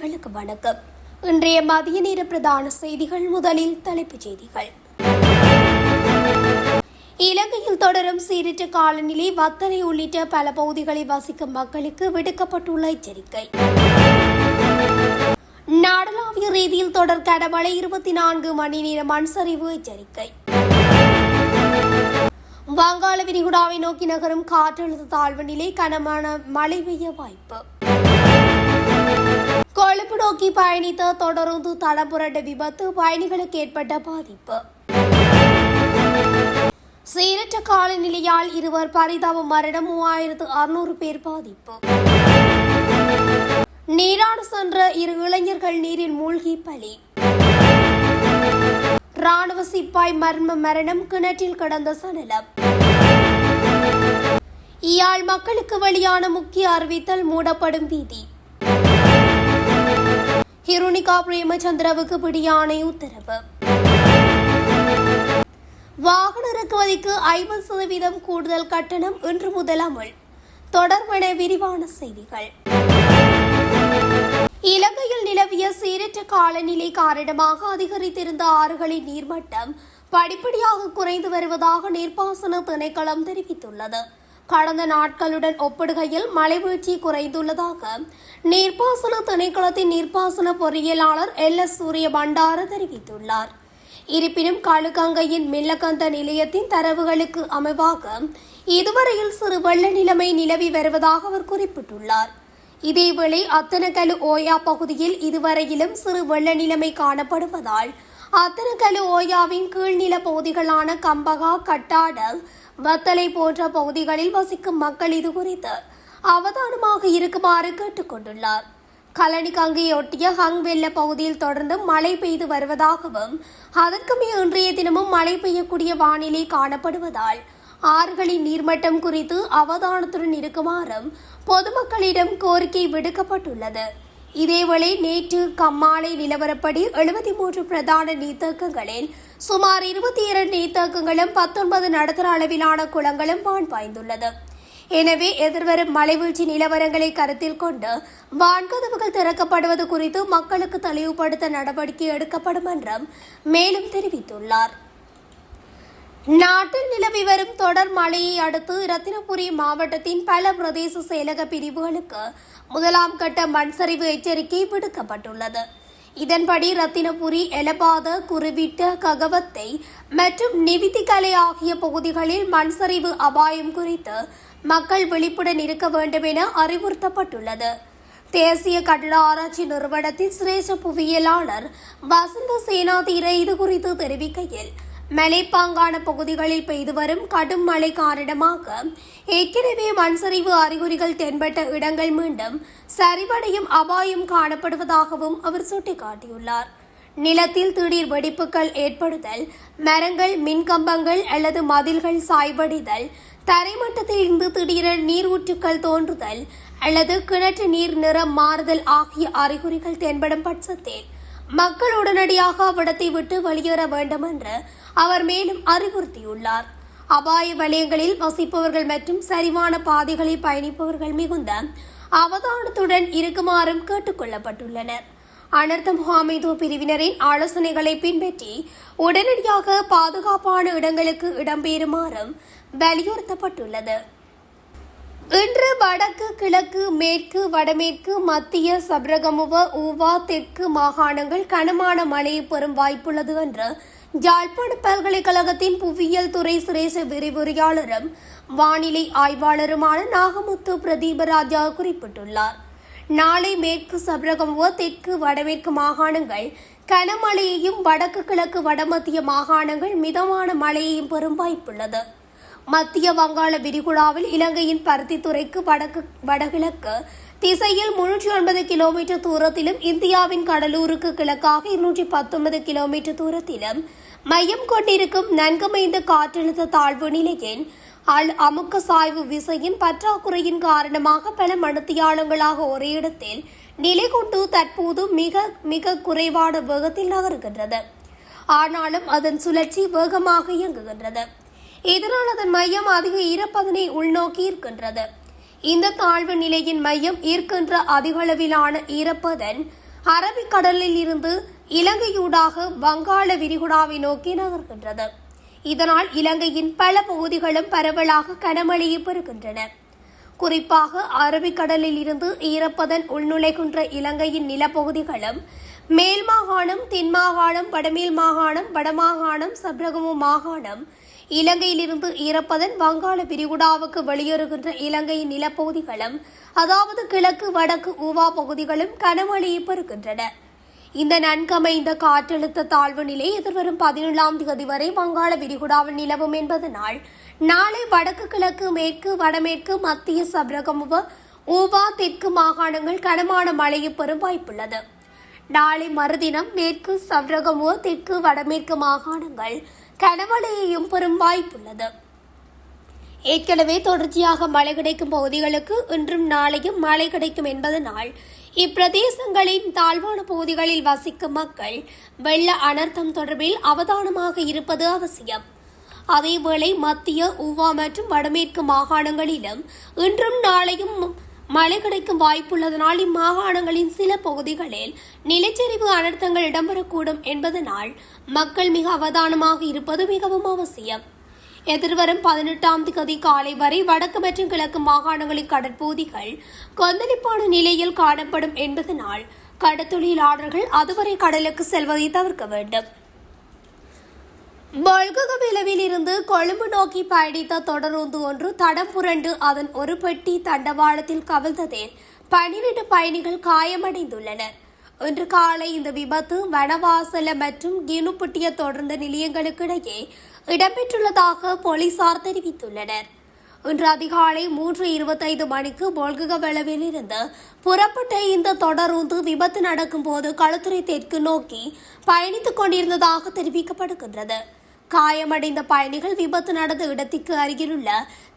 நேயர்களுக்கு வணக்கம். இன்றைய மதிய நேர பிரதான செய்திகள். முதலில் தலைப்புச் செய்திகள். இலங்கையில் தொடரும் சீரற்ற காலநிலை, வத்தளை உள்ளிட்ட பல பகுதிகளில் வசிக்கும் மக்களுக்கு விடுக்கப்பட்டுள்ள எச்சரிக்கை. நாடளாவிய ரீதியில் தொடர் கனமழை, 24 மணி நேர மண்சரிவு எச்சரிக்கை. வங்காள விரிகுடாவை நோக்கி நகரும் காற்றழுத்த தாழ்வு நிலை, கனமான மழை பெய்ய வாய்ப்பு. கொழும்பு நோக்கி பயணித்த தொடருந்து தடம்புரண்ட விபத்து, பயணிகளுக்கு ஏற்பட்ட பாதிப்பு. சீரற்ற காலநிலையால் இருவர் பரிதாப மரணம், 3600 பேர் பாதிப்பு. நீராட சென்ற 2 இளைஞர்கள் நீரில் மூழ்கி பலி. ராணுவ சிப்பாய் மர்ம மரணம், கிணற்றில் கிடந்த சடலம். யாழ் மக்களுக்கு வெளியான முக்கிய அறிவித்தல், மூடப்படும் வீதி. ஹிருணிகா பிரேமச்சந்திரவுக்கு பிடியாணை உத்தரவு. வாகன இறக்குமதிக்கு 50% கூடுதல் கட்டணம் இன்று முதல் அமல். தொடர்பான விரிவான செய்திகள். இலங்கையில் நிலவிய சீரற்ற காலநிலை காரணமாக அதிகரித்திருந்த ஆறுகளின் நீர்மட்டம் படிப்படியாக குறைந்து வருவதாக நீர்ப்பாசன திணைக்களம் தெரிவித்துள்ளது. கடந்த நாட்களுடன் ஒப்பிடுகையில் மழைவீழ்ச்சி குறைந்துள்ளதாக நீர்ப்பாசன திணைக்களத்தின் நீர்ப்பாசன பொறியியலாளர் LS சூரிய பண்டார தெரிவித்துள்ளார். இருப்பினும் களுகங்கையின் மில்லகந்த நிலையத்தின் தரவுகளுக்கு அமைவாக இதுவரையில் சிறு வெள்ள நிலைமை நிலவி வருவதாக அவர் குறிப்பிட்டுள்ளார். இதேவேளை அத்தனகலு ஓயா பகுதியில் இதுவரையிலும் சிறு வெள்ள நிலைமை காணப்படுவதால் அத்தனகலு ஓயாவின் கீழ்நில பகுதிகளான கம்பகா, கட்டாடல், வத்தளை போன்ற பகுதிகளில் வசிக்கும் மக்கள் இது குறித்து அவதானமாக இருக்குமாறு கேட்டுக் கொண்டுள்ளார். கலனிகங்கையொட்டிய ஹங் வெள்ள பகுதியில் தொடர்ந்து மழை பெய்து வருவதாகவும் அதற்குமே இன்றைய தினமும் மழை பெய்யக்கூடிய வானிலை காணப்படுவதால் ஆறுகளின் நீர்மட்டம் குறித்து அவதானத்துடன் இருக்குமாறும் பொதுமக்களிடம் கோரிக்கை விடுக்கப்பட்டுள்ளது. இதேவேளை நேற்று கம்மாலை நிலவரப்படி 73 பிரதான நீர்த்தேக்கங்களில் சுமார் 22 நீர்த்தேக்கங்களும் 19 நடுத்தர அளவிலான குளங்களும் வான் பாய்ந்துள்ளது. எனவே எதிர்வரும் மழைவீழ்ச்சி நிலவரங்களை கருத்தில் கொண்டு வான்கதவுகள் திறக்கப்படுவது குறித்து மக்களுக்கு தெளிவுபடுத்த நடவடிக்கை எடுக்கப்படும் என்றும் மேலும் தெரிவித்துள்ளார். நாட்டில் நிலவி வரும் தொடர் மழையை அடுத்து இரத்தினபுரி மாவட்டத்தின் பல பிரதேச செயலக பிரிவுகளுக்கு 1ஆம் கட்ட மண்சரிவு எச்சரிக்கை விடுக்கப்பட்டுள்ளது. இதன்படி இரத்தினபுரி, எலபாத, குருவிட்ட, ககவத்தை மற்றும் நிவித்திகலை ஆகிய பகுதிகளில் மண்சரிவு அபாயம் குறித்து மக்கள் விழிப்புடன் இருக்க வேண்டும் என அறிவுறுத்தப்பட்டுள்ளது. தேசிய கட்டட ஆராய்ச்சி நிறுவனத்தின் சிரேஷ்ட புவியியலாளர் வசந்த சேனாதீர இது குறித்து தெரிவிக்கையில், மலைப்பாங்கான பகுதிகளில் பெய்து வரும் கடும் மழை காரணமாக ஏற்கனவே மண்சரிவு அறிகுறிகள் தென்பட்ட இடங்கள் மீண்டும் சரிவடையும் அபாயம் காணப்படுவதாகவும் அவர் சுட்டிக்காட்டியுள்ளார். நிலத்தில் திடீர் வெடிப்புகள் ஏற்படுதல், மரங்கள், மின்கம்பங்கள் அல்லது மதில்கள் சாய்வடைதல், தரைமட்டத்தில் இருந்து திடீரென நீரூற்றுக்கள் தோன்றுதல் அல்லது கிணற்று நீர் நிறம் மாறுதல் ஆகிய அறிகுறிகள் தென்படும் பட்சத்தில் மக்கள் உடனடியாக அவ்விடத்தை விட்டு வெளியேற வேண்டும் என்று அவர் மேலும் அறிவுறுத்தியுள்ளார். அபாய வலயங்களில் வசிப்பவர்கள் மற்றும் சரிவான பாதைகளில் பயணிப்பவர்கள் மிகுந்த அவதானத்துடன் இருக்குமாறும் கேட்டுக் கொள்ளப்பட்டுள்ளனர். அனர்த்த முகாமைத்துவ பிரிவினரின் ஆலோசனைகளை பின்பற்றி உடனடியாக பாதுகாப்பான இடங்களுக்கு இடம்பெறுமாறும் வலியுறுத்தப்பட்டுள்ளது. இன்று வடக்கு, கிழக்கு, மேற்கு, வடமேற்கு, மத்திய, சப்ரகமுவ, ஊவா, தெற்கு மாகாணங்கள் கனமான மழையை பெறும் வாய்ப்புள்ளது என்று யாழ்ப்பாண பல்கலைக்கழகத்தின் புவியியல் துறை சிரேஷ்ட விரிவுரையாளரும் வானிலை ஆய்வாளருமான நாகமுத்து பிரதீபராஜா குறிப்பிட்டுள்ளார். நாளை மேற்கு சப்ரகமுவ, தெற்கு, வடமேற்கு மாகாணங்கள் கனமழையையும், வடக்கு, கிழக்கு, வடமத்திய மாகாணங்கள் மிதமான மழையையும் பெறும் வாய்ப்புள்ளது. மத்திய வங்காள விரிகுடாவில் இலங்கையின் பருத்தித்துறைக்கு வடகிழக்கு திசையில் 309 கிலோமீட்டர் தூரத்திலும், இந்தியாவின் கடலூருக்கு கிழக்காக 219 கிலோமீட்டர் தூரத்திலும் மையம் கொண்டிருக்கும் நன்கமைந்த காற்றழுத்த தாழ்வு நிலையின் அமுக்க சாய்வு விசையின் பற்றாக்குறையின் காரணமாக பல மணித்தியாலங்களாக ஒரே இடத்தில் நிலை கொண்டு தற்போது மிக மிக குறைவான வேகத்தில் நகருகின்றது. ஆனாலும் அதன் சுழற்சி வேகமாக இயங்குகின்றது. இதனால் அதன் மையம் அதிக ஈரப்பதனை உள்நோக்கி இருக்கின்றது. இந்த தாழ்வு நிலையின் மையம் ஈர்க்கின்ற அதிகளவிலான ஈரப்பதன் அரபிக்கடலில் இருந்து இலங்கையூடாக வங்காள விரிகுடாவை நோக்கி நகர்கின்றது. இதனால் இலங்கையின் பல பகுதிகளும் பரவலாக கனமழையை பெறுகின்றன. குறிப்பாக அரபிக்கடலில் இருந்து ஈரப்பதன் உள்நுழைகின்ற இலங்கையின் நிலப்பகுதிகளும் மேல் மாகாணம், தென் மாகாணம், வடமேல் மாகாணம், வடமாகாணம், சப்ரகமு மாகாணம், இலங்கையிலிருந்து ஈரப்பதன் வங்காள விரிகுடாவுக்கு வெளியேறுகின்ற இலங்கையின் நிலப்பகுதிகளும், அதாவது கிழக்கு வடக்கு ஊவா பகுதிகளும் கனமழையை பெறுகின்றன. இந்த நன்கமைந்த காற்றழுத்த தாழ்வு நிலை எதிர்வரும் 17ஆம் தேதி வரை வங்காள விரிகுடாவில் நிலவும் என்பதனால் நாளை வடக்கு கிழக்கு, மேற்கு, வடமேற்கு, மத்திய சப்ரகமுவ, ஊவா, தெற்கு மாகாணங்கள் கனமான மழையை பெறும் வாய்ப்புள்ளது. நாளை மறுதினம் மேற்கு சப்ரகமுவ, தெற்கு, வடமேற்கு மாகாணங்கள் கனமழையையும் பெறும் வாய்ப்புள்ளது. ஏற்கனவே தொடர்ச்சியாக மழை கிடைக்கும் பகுதிகளுக்கு இன்றும் நாளையும் மழை கிடைக்கும் என்பதனால் இப்பிரதேசங்களின் தாழ்வான பகுதிகளில் வசிக்கும் மக்கள் வெள்ள அனர்த்தம் தொடர்பில் அவதானமாக இருப்பது அவசியம். அதேவேளை மத்திய, ஊவா மற்றும் வடமேற்கு மாகாணங்களிலும் இன்றும் நாளையும் மழை கிடைக்கும் வாய்ப்புள்ளதனால் இம்மாகாணங்களின் சில பகுதிகளில் நிலச்சரிவு அனர்த்தங்கள் இடம்பெறக்கூடும் என்பதனால் மக்கள் மிக அவதானமாக இருப்பது மிகவும் அவசியம். எதிர்வரும் 18ஆம் தேதி காலை வரை வடக்கு மற்றும் கிழக்கு மாகாணங்களின் கடற்பகுதிகள் கொந்தளிப்பான நிலையில் காணப்படும் என்பதனால் கடற்தொழிலாளர்கள் அதுவரை கடலுக்கு செல்வதை தவிர்க்க வேண்டும். பொல்ககவிலவில் இருந்து கொழும்பு நோக்கி பயணித்த தொடருந்து ஒன்று தடம் புரண்டு அதன் ஒரு பெட்டி தண்டவாளத்தில் கவிழ்ந்ததில் 12 பயணிகள் காயமடைந்துள்ளனர். இன்று காலை இந்த விபத்து வனவாசல மற்றும் கினுப்பட்டிய தொடர்ந்து நிலையங்களுக்கு இடையே இடம்பெற்றுள்ளதாக போலீசார் தெரிவித்துள்ளனர். இன்று அதிகாலை 3:25 மணிக்கு பொல்ககவிலவில் இருந்து புறப்பட்ட இந்த தொடருந்து விபத்து நடக்கும் போது களுத்துறை தெற்கு நோக்கி பயணித்துக் கொண்டிருந்ததாக தெரிவிக்கப்படுகின்றது. காயமடைந்த பயணிகள் விபத்து நடந்த இடத்திற்கு அருகிலுள்ள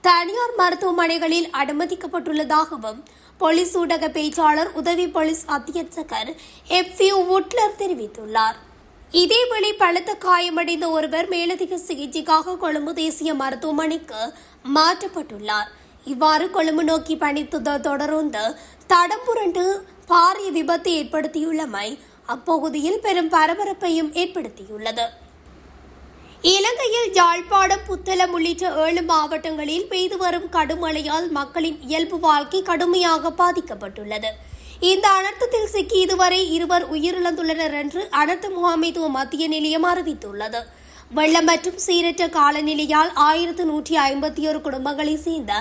தனியார் மருத்துவமனைகளில் அனுமதிக்கப்பட்டுள்ளதாகவும் போலீஸ் ஊடக பேச்சாளர் உதவி போலீஸ் அத்தியட்சகர் எஃப்யூ வுட்லர் தெரிவித்துள்ளார். இதேவேளை பலத்த காயமடைந்த ஒருவர் மேலதிக சிகிச்சைக்காக கொழும்பு தேசிய மருத்துவமனைக்கு மாற்றப்பட்டுள்ளார். இவ்வாறு கொழும்பு நோக்கி பயணித்த தொடருந்து தடம் புரண்டு பாரிய விபத்தை ஏற்படுத்தியுள்ளமை அப்பகுதியில் பெரும் பரபரப்பையும் ஏற்படுத்தியுள்ளது. இலங்கையில் யாழ்ப்பாணம், புத்தளம் உள்ளிட்ட 7 மாவட்டங்களில் பெய்து வரும் கடும் மழையால் மக்களின் இயல்பு வாழ்க்கை கடுமையாக பாதிக்கப்பட்டுள்ளது. இந்த அனர்த்தத்தில் சிக்கி இதுவரை 2 உயிரிழந்துள்ளனர் என்று அனர்த்த முகாமைத்துவ மத்திய நிலையம் அறிவித்துள்ளது. வெள்ளம் மற்றும் சீரற்ற காலநிலையால் 1151 குடும்பங்களைச் சேர்ந்த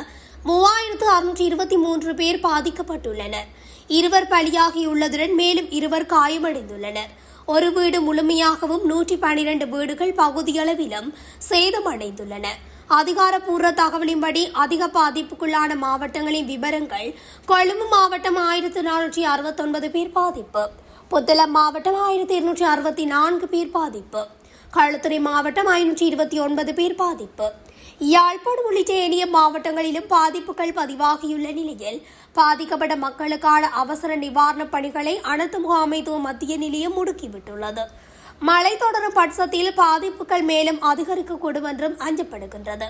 3623 பேர் பாதிக்கப்பட்டுள்ளனர். 2 பலியாகியுள்ளதுடன் மேலும் 2 காயமடைந்துள்ளனர். ஒரு வீடு முழுமையாகவும் 112 வீடுகள் பகுதியளவிலும் சேதமடைந்துள்ளன. அதிகாரப்பூர்வ தகவலின்படி அதிக பாதிப்புக்குள்ளான மாவட்டங்களின் விவரங்கள்: கொழும்பு மாவட்டம் 1469 பேர் பாதிப்பு, புத்தளம் மாவட்டம் 1264 பேர் பாதிப்பு, களுத்துறை மாவட்டம் 529 பேர் பாதிப்பு. யாழ்ப்பாணம் உள்ளிட்ட ஏனைய மாவட்டங்களிலும் பாதிப்புகள் பதிவாகியுள்ள நிலையில் பாதிக்கப்பட்ட மக்களுக்கான அவசர நிவாரணப் பணிகளை அனர்த்த முகாமைத்துவ மத்திய நிலையம் முடுக்கிவிட்டுள்ளது. மழை தொடரும் பட்சத்தில் பாதிப்புகள் மேலும் அதிகரிக்கக்கூடும் என்றும் அஞ்சப்படுகின்றது.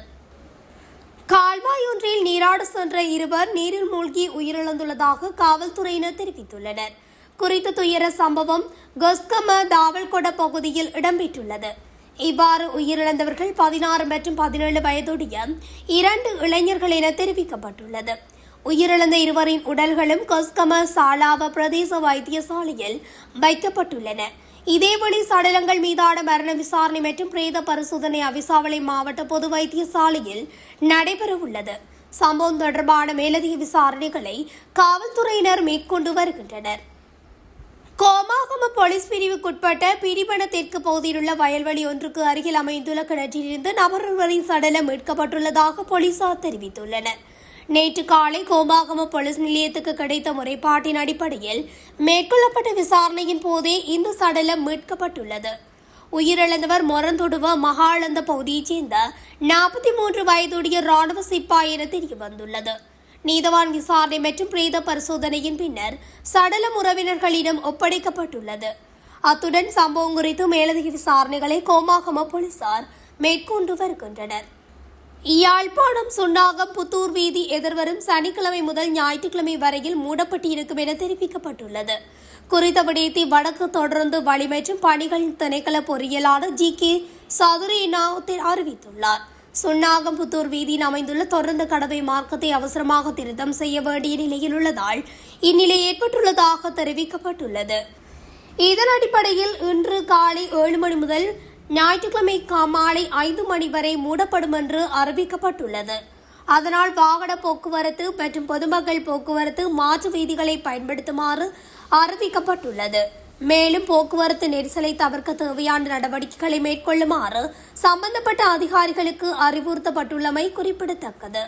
கால்வாயொன்றில் நீராட சென்ற 2 நீரில் மூழ்கி உயிரிழந்துள்ளதாக காவல்துறையினர் தெரிவித்துள்ளனர். குறித்த துயர சம்பவம் கொஸ்கம தாவல்கொட பகுதியில் இடம்பெற்றுள்ளது. இவ்வாறு உயிரிழந்தவர்கள் 16 மற்றும் 17 வயதுடைய 2 இளைஞர்கள் என தெரிவிக்கப்பட்டுள்ளது. உயிரிழந்த 2 உடல்களும் கொஸ்கம சாலாவ பிரதேச வைத்தியசாலையில் வைக்கப்பட்டுள்ளன. இதேவழி சடலங்கள் மீதான மரண விசாரணை மற்றும் பிரேத பரிசோதனை அவிசாவளை மாவட்ட பொது வைத்தியசாலையில் நடைபெறவுள்ளது. சம்பவம் தொடர்பான மேலதிக விசாரணைகளை காவல்துறையினர் மேற்கொண்டு வருகின்றனர். கோமாகம போலீஸ் பிரிவுக்குட்பட்ட பிடிபன தெற்கு பகுதியில் உள்ள வயல்வெளி ஒன்றுக்கு அருகில் அமைந்துள்ள கிணற்றிலிருந்து நபர் ஒருவரின் சடலம் மீட்கப்பட்டுள்ளதாக போலீசார் தெரிவித்துள்ளனர். நேற்று காலை கோமாகம போலீஸ் நிலையத்துக்கு கிடைத்த முறைப்பாட்டின் அடிப்படையில் மேற்கொள்ளப்பட்ட விசாரணையின் போதே இந்த சடலம் மீட்கப்பட்டுள்ளது. உயிரிழந்தவர் மொரந்தொடுவ மகாளந்த பகுதியைச் சேர்ந்த 43 வயதுடைய ராணுவ சிப்பாய் என தெரியவந்துள்ளது. நீதவான் விசாரணை மற்றும் பிரேத பரிசோதனையின் பின்னர் சடலம் உறவினர்களிடம் ஒப்படைக்கப்பட்டுள்ளது. அத்துடன் சம்பவம் குறித்து மேலதிக விசாரணைகளை கோமாகம போலீசார் மேற்கொண்டு வருகின்றனர். யாழ்ப்பாணம் சுன்னாகம் புத்தூர் வீதி எதிர்வரும் சனிக்கிழமை முதல் ஞாயிற்றுக்கிழமை வரையில் மூடப்பட்டிருக்கும் என தெரிவிக்கப்பட்டுள்ளது. குறித்த விடயத்தை வடக்கு தொடர்ந்து வழி மற்றும் பணிகள் திணைக்கள பொறியியலாளர் ஜி.கே. சதுரேனாவுத் அறிவித்துள்ளார். சுன்னாகம் புத்தூர் வீதியில் அமைந்துள்ள தொடர்ந்து கடவை மார்க்கத்தை அவசரமாக திருத்தம் செய்ய வேண்டிய நிலையில் உள்ளதால் இந்நிலை ஏற்பட்டுள்ளதாக தெரிவிக்கப்பட்டுள்ளது. இதன் அடிப்படையில் இன்று காலை 7 மணி முதல் ஞாயிற்றுக்கிழமை மாலை 5 மணி வரை மூடப்படும் என்று அறிவிக்கப்பட்டுள்ளது. அதனால் வாகன போக்குவரத்து மற்றும் பொதுமக்கள் போக்குவரத்து மாற்று வீதிகளை பயன்படுத்துமாறு அறிவிக்கப்பட்டுள்ளது. மேலும் போக்குவரத்து நெரிசலை தவிர்க்க தேவையான நடவடிக்கைகளை மேற்கொள்ளுமாறு சம்பந்தப்பட்ட அதிகாரிகளுக்கு அறிவுறுத்தப்பட்டுள்ளமை குறிப்பிடத்தக்கது.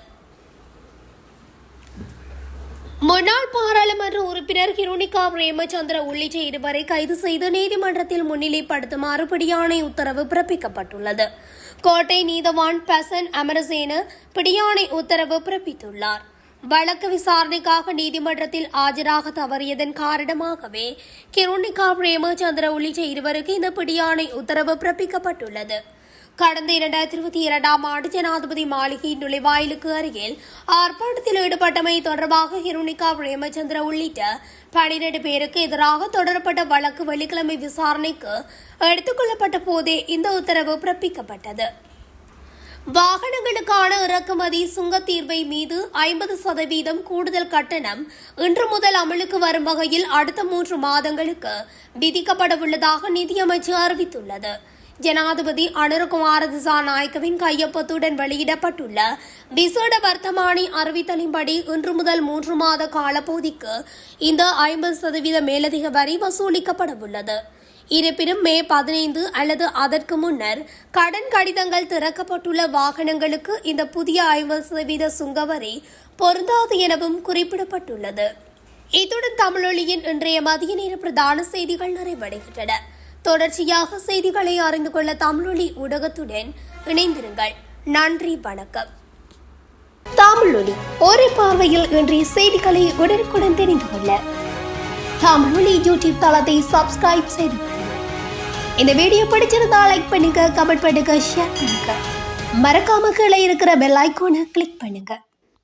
முன்னாள் பாராளுமன்ற உறுப்பினர் ஹிருணிகா பிரேமச்சந்திர உள்ளிட்ட 2 பேரை கைது செய்து நீதிமன்றத்தில் முன்னிலைப்படுத்துமாறு பிடியாணை உத்தரவு பிறப்பிக்கப்பட்டுள்ளது. கோட்டை நீதவான் பசன் அமரசேன பிடியாணை உத்தரவு பிறப்பித்துள்ளார். வழக்கு விசாரணைக்காக நீதிமன்றத்தில் ஆஜராக தவறியதன் காரணமாகவே ஹிருணிகா பிரேமச்சந்திர உள்ளிட்ட 2 பேருக்கு இந்த பிடியாணை உத்தரவு பிறப்பிக்கப்பட்டுள்ளது. கடந்த 2022ஆம் ஆண்டு ஜனாதிபதி மாளிகை நுழைவாயிலுக்கு அருகில் ஆர்ப்பாட்டத்தில் ஈடுபட்டமை தொடர்பாக ஹிருணிகா பிரேமச்சந்திர உள்ளிட்ட 12 பேருக்கு எதிராக தொடரப்பட்ட வழக்கு வெள்ளிக்கிழமை விசாரணைக்கு எடுத்துக் கொள்ளப்பட்ட போதே இந்த உத்தரவு பிறப்பிக்கப்பட்டது. வாகனங்களுக்கான இறக்குமதி சுங்கத் தீர்வை மீது 50% கூடுதல் கட்டணம் இன்று முதல் அமலுக்கு வரும் வகையில் அடுத்த 3 மாதங்களுக்கு விதிக்கப்படவுள்ளதாக நிதியமைச்சு அறிவித்துள்ளது. ஜனாதிபதி அனுரகுமார திசாநாயக்கவின் கையொப்பத்துடன் வெளியிடப்பட்டுள்ள விசேட வர்த்தமானி அறிவித்தலின்படி இன்று முதல் 3 மாத காலப்பகுதிக்கு இந்த 50% மேலதிக வரி வசூலிக்கப்படவுள்ளது. இருப்பினும் மே 15 அல்லது அதற்கு முன்னர் கடன் கடிதங்கள் திறக்கப்பட்டுள்ள வாகனங்களுக்கு இந்த புதிய 50% சுங்கவரி பொருந்தாது எனவும் குறிப்பிடப்பட்டுள்ளது. இத்துடன் தமிழொலியின் இன்றைய மதிய நேர பிரதான செய்திகள் நிறைவடைகின்றன. தொடர்ச்சியாக செய்திகளை அறிந்து கொள்ள தமிழொலி ஊடகத்துடன் இணைந்திருங்கள். நன்றி, வணக்கம். தமிழொலி ஒரே பார்வையில் இன்றைய செய்திகளை உடனுக்குடன் தெரிந்து கொள்ள தமிழொலி யூடியூப் தளத்தை சப்ஸ்கிரைப் செய்து இந்த வீடியோ பிடிச்சிருந்தா லைக் பண்ணுங்க, கமெண்ட் பண்ணுங்க, ஷேர் பண்ணுங்க. மறக்காம கீழே இருக்கிற பெல் ஐகானை கிளிக் பண்ணுங்க.